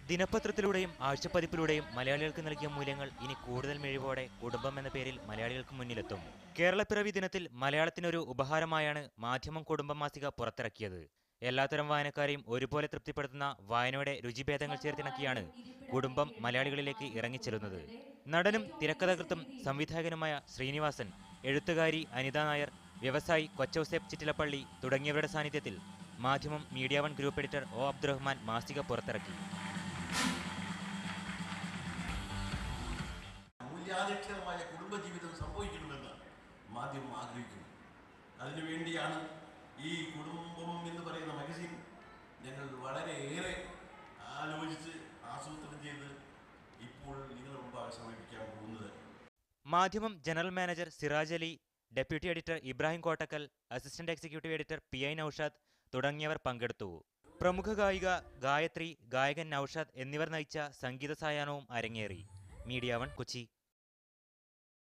ദിനപത്രത്തിലൂടെയും ആഴ്ചപ്പതിപ്പിലൂടെയും മലയാളികൾക്ക് നൽകിയ മൂല്യങ്ങൾ ഇനി കൂടുതൽ മിഴിവോടെ കുടുംബം എന്ന പേരിൽ മലയാളികൾക്ക് മുന്നിലെത്തും. കേരളപ്പിറവി ദിനത്തിൽ മലയാളത്തിനൊരു ഉപഹാരമായാണ് മാധ്യമം കുടുംബം മാസിക പുറത്തിറക്കിയത്. എല്ലാത്തരം വായനക്കാരെയും ഒരുപോലെ തൃപ്തിപ്പെടുത്തുന്ന വായനയുടെ രുചിഭേദങ്ങൾ ചേർത്തിണക്കിയാണ് കുടുംബം മലയാളികളിലേക്ക് ഇറങ്ങിച്ചെല്ലുന്നത്. നടനും തിരക്കഥാകൃത്തും സംവിധായകനുമായ ശ്രീനിവാസൻ, എഴുത്തുകാരി അനിത നായർ, വ്യവസായി കൊച്ചൗസേപ്പ് ചിറ്റിലപ്പള്ളി തുടങ്ങിയവരുടെ സാന്നിധ്യത്തിൽ Madhyamam media one group editor O Abdurahman മാസിക പുറത്തിറക്കി. മൂല്യാധിഷ്ഠിതമായ കുടുംബജീവിതം സംഭവിക്കണമെന്ന് മാധ്യമം ആഗ്രഹിക്കുന്നു. അതിനുവേണ്ടിയാണ് ഈ കുടുംബം എന്ന് പറയുന്ന മാഗസിൻ ഞങ്ങൾ വളരെയേറെ ആലോചിച്ച് ആസൂത്രണം ചെയ്ത് ഇപ്പോൾ നിങ്ങളുടെ മുമ്പാകെ സമർപ്പിക്കാൻ പോകുന്നത്. Madhyamam general manager Siraj Ali, deputy editor Ibrahim Kottakkal, assistant executive editor PI Noushad തുടങ്ങിയവർ പങ്കെടുത്തു. പ്രമുഖ ഗായിക ഗായത്രി, ഗായകൻ നൌഷാദ് എന്നിവർ നയിച്ച സംഗീത സായാഹ്നവും അരങ്ങേറി. Media one, Kochi.